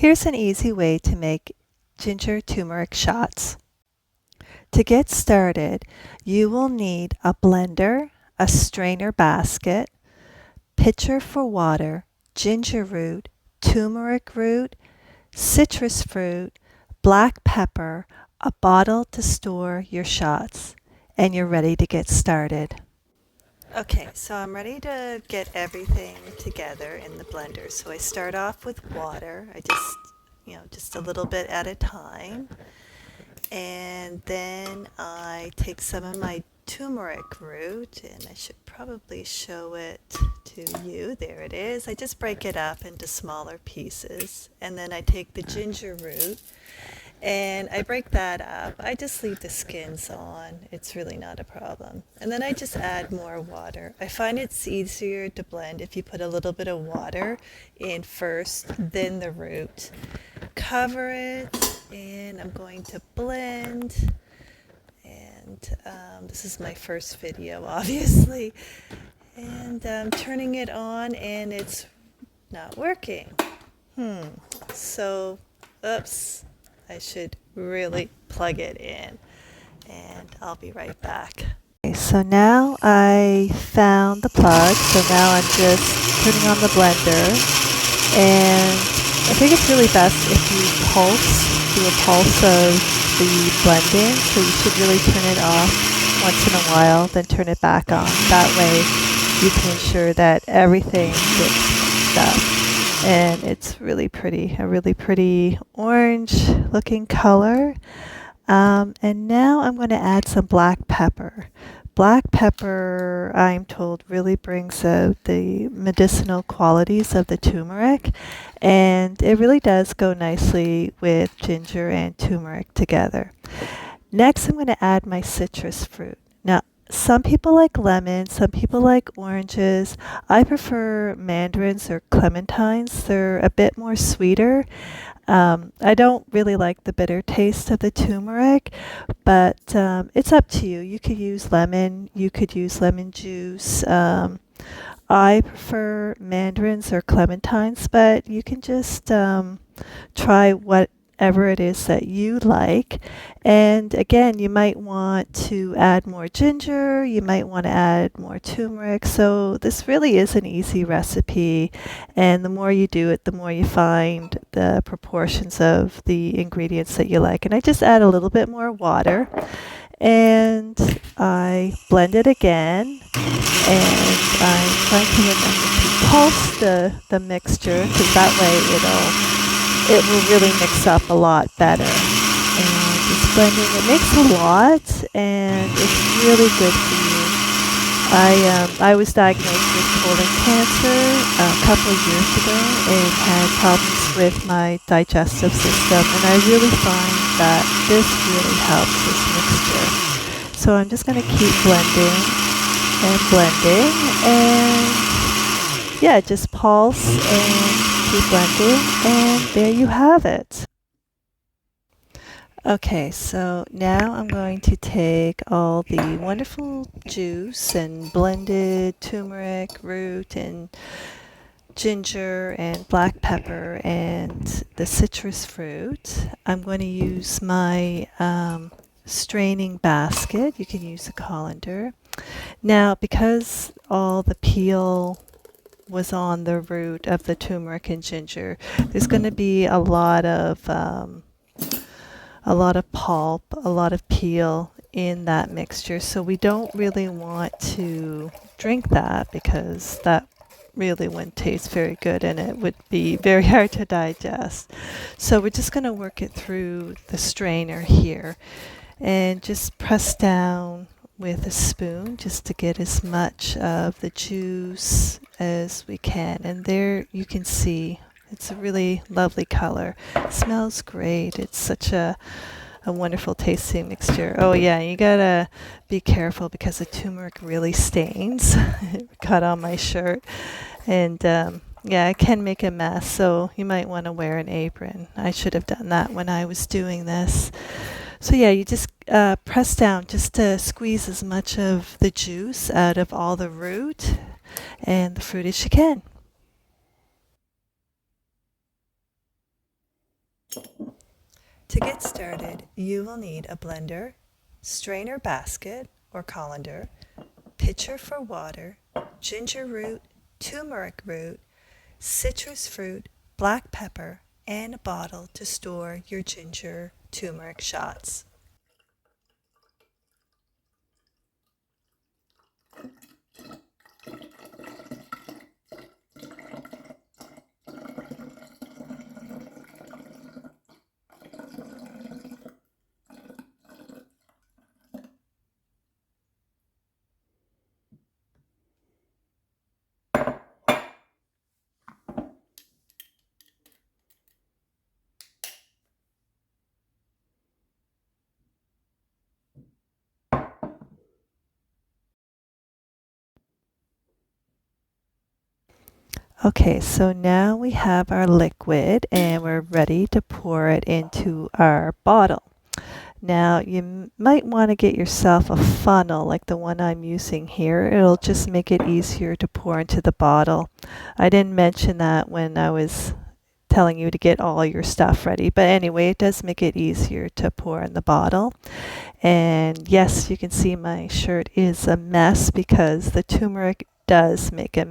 Here's an easy way to make ginger turmeric shots. To get started, you will need a blender, a strainer basket, pitcher for water, ginger root, turmeric root, citrus fruit, black pepper, a bottle to store your shots, and you're ready to get started. Okay, so I'm ready to get everything together in the blender. So I start off with water. I just a little bit at a time. And then I take some of my turmeric root, and I should probably show it to you. There it is. I just break it up into smaller pieces. And then I take the ginger root and I break that up. I just leave the skins on. It's really not a problem. And then I just add more water. I find it's easier to blend if you put a little bit of water in first, then the root. Cover it, and I'm going to blend. And this is my first video, obviously. And I'm turning it on, and it's not working. So, oops. I should really plug it in, and I'll be right back. Okay, so now I found the plug, so now I'm just turning on the blender, and I think it's really best if you do a pulse of the blending, so you should really turn it off once in a while, then turn it back on. That way you can ensure that everything gets mixed up. And it's really pretty, a really pretty orange looking color. And now I'm going to add some black pepper. Black pepper, I'm told, really brings out the medicinal qualities of the turmeric, and it really does go nicely with ginger and turmeric together. Next, I'm going to add my citrus fruit. Now, some people like lemons, some people like oranges. I prefer mandarins or clementines. They're a bit more sweeter. I don't really like the bitter taste of the turmeric, but it's up to you. You could use lemon, you could use lemon juice. I prefer mandarins or clementines, but you can just try whatever it is that you like. And again, you might want to add more ginger, you might want to add more turmeric. So this really is an easy recipe, and the more you do it, the more you find the proportions of the ingredients that you like. And I just add a little bit more water, and I blend it again, and I'm trying to remember to pulse the mixture, because that way it will really mix up a lot better. And just blending, it makes a lot, and it's really good for you. I was diagnosed with colon cancer a couple of years ago and had problems with my digestive system, and I really find that this really helps, this mixture. So I'm just going to keep blending, and yeah, just pulse and keep blending, and there you have it. Okay, so now I'm going to take all the wonderful juice and blended turmeric root and ginger and black pepper and the citrus fruit. I'm going to use my straining basket. You can use a colander. Now, because all the peel was on the root of the turmeric and ginger, there's going to be a lot of pulp, a lot of peel in that mixture. So we don't really want to drink that, because that really wouldn't taste very good and it would be very hard to digest. So we're just going to work it through the strainer here and just press down with a spoon just to get as much of the juice as we can. And there you can see it's a really lovely color. It smells great. It's such a wonderful tasting mixture. Oh yeah, you gotta be careful because the turmeric really stains. It got on my shirt, and yeah, it can make a mess, so you might want to wear an apron. I should have done that when I was doing this. So yeah, you just press down just to squeeze as much of the juice out of all the root and the fruit as you can. To get started, you will need a blender, strainer basket or colander, pitcher for water, ginger root, turmeric root, citrus fruit, black pepper, and a bottle to store your ginger turmeric shots. Okay, so now we have our liquid and we're ready to pour it into our bottle. Now you might want to get yourself a funnel like the one I'm using here. It'll just make it easier to pour into the bottle. I didn't mention that when I was telling you to get all your stuff ready, but anyway, it does make it easier to pour in the bottle. And yes, you can see my shirt is a mess because the turmeric does make a